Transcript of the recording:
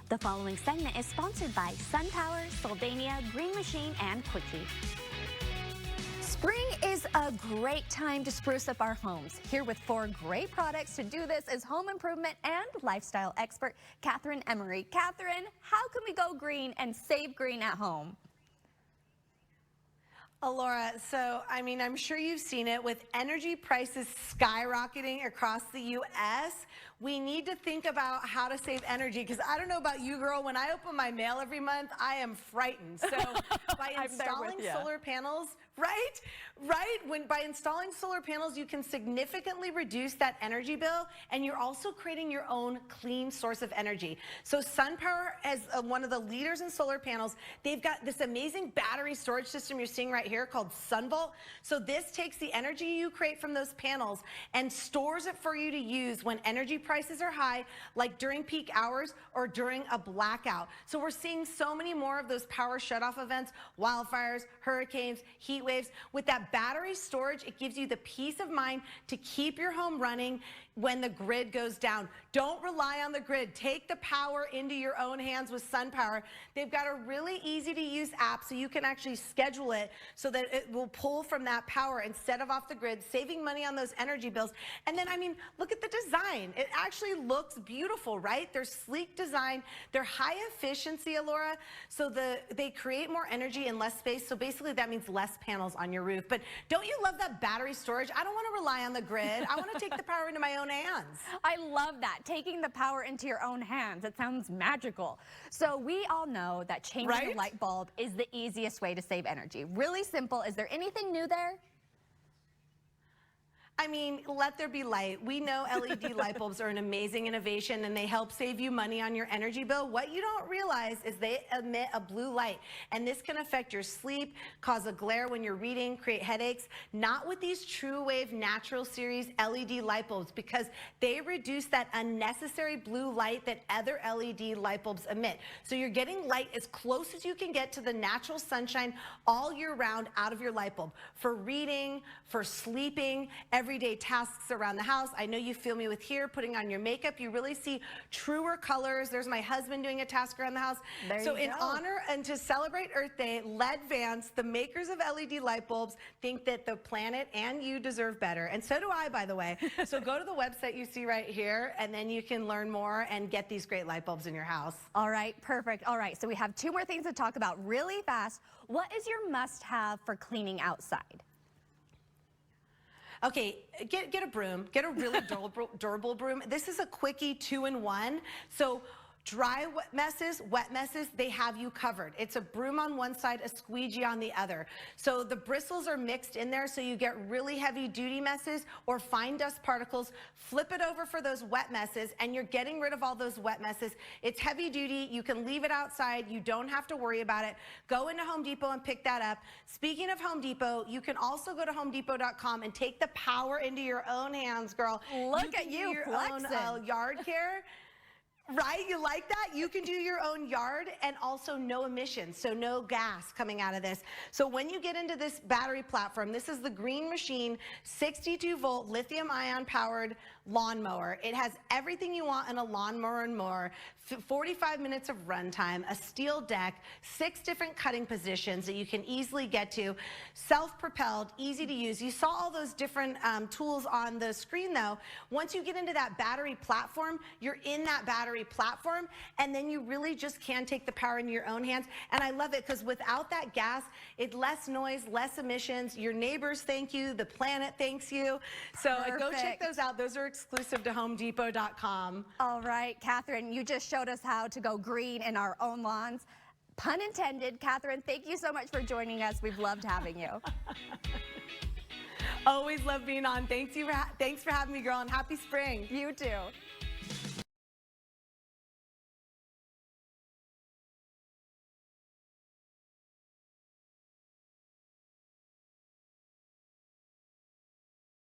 The following segment is sponsored by SunPower, Soldania, Green Machine, and Quickie. Spring is a great time to spruce up our homes. Here with 4 great products to do this is home improvement and lifestyle expert Kathryn Emery. Kathryn, how can we go green and save green at home? Laura, so I'm sure you've seen it with energy prices skyrocketing across the U.S. We need to think about how to save energy, because I don't know about you, girl, when I open my mail every month, I am frightened. So by installing solar panels, right? By installing solar panels, you can significantly reduce that energy bill, and you're also creating your own clean source of energy. So SunPower, as one of the leaders in solar panels, they've got this amazing battery storage system you're seeing right here called SunVault. So this takes the energy you create from those panels and stores it for you to use when energy prices are high, like during peak hours or during a blackout. So we're seeing so many more of those power shutoff events, wildfires, hurricanes, heat waves. With that battery storage, it gives you the peace of mind to keep your home running when the grid goes down. Don't rely on the grid. Take the power into your own hands with SunPower. They've got a really easy to use app, so you can actually schedule it so that it will pull from that power instead of off the grid, saving money on those energy bills. And then, look at the design. It actually looks beautiful, right? They're sleek design. They're high efficiency, Alora, so they create more energy in less space. So basically that means less panels on your roof. But don't you love that battery storage? I don't want to rely on the grid. I want to take the power into my own hands. I love that, taking the power into your own hands. It sounds magical. So we all know that changing a light bulb is the easiest way to save energy. Really simple. Is there anything new there? Let there be light. We know LED light bulbs are an amazing innovation, and they help save you money on your energy bill. What you don't realize is they emit a blue light, and this can affect your sleep, cause a glare when you're reading, create headaches. Not with these True Wave Natural Series LED light bulbs, because they reduce that unnecessary blue light that other LED light bulbs emit. So you're getting light as close as you can get to the natural sunshine all year round out of your light bulb. For reading, for sleeping, everyday tasks around the house. I know you feel me with here, putting on your makeup. You really see truer colors. There's my husband doing a task around the house. So in honor and to celebrate Earth Day, LED Vance, the makers of LED light bulbs, think that the planet and you deserve better. And so do I, by the way. So go to the website you see right here, and then you can learn more and get these great light bulbs in your house. All right, perfect. All right, so we have 2 more things to talk about really fast. What is your must-have for cleaning outside? Okay, get a broom. Get a really durable broom. This is a quickie 2-in-1. So dry wet messes, they have you covered. It's a broom on one side, a squeegee on the other. So the bristles are mixed in there, so you get really heavy duty messes or fine dust particles. Flip it over for those wet messes, and you're getting rid of all those wet messes. It's heavy duty. You can leave it outside. You don't have to worry about it. Go into Home Depot and pick that up. Speaking of Home Depot, you can also go to homedepot.com and take the power into your own hands, girl. Look at you your flexing. own yard care. Right? You like that? You can do your own yard, and also no emissions, so no gas coming out of this. So when you get into this battery platform, this is the Green Machine 62-volt lithium-ion powered lawnmower. It has everything you want in a lawnmower and more. 45 minutes of runtime, a steel deck, 6 different cutting positions that you can easily get to, self-propelled, easy to use. You saw all those different tools on the screen, though. Once you get into that battery platform, you're in that battery platform, and then you really just can take the power into your own hands. And I love it, because without that gas, it's less noise, less emissions. Your neighbors thank you. The planet thanks you. So go check those out. Those are exclusive to homedepot.com. All right, Kathryn, you just showed us how to go green in our own lawns. Pun intended. Kathryn, thank you so much for joining us. We've loved having you. Always love being on. Thanks for having me, girl, and happy spring. You too.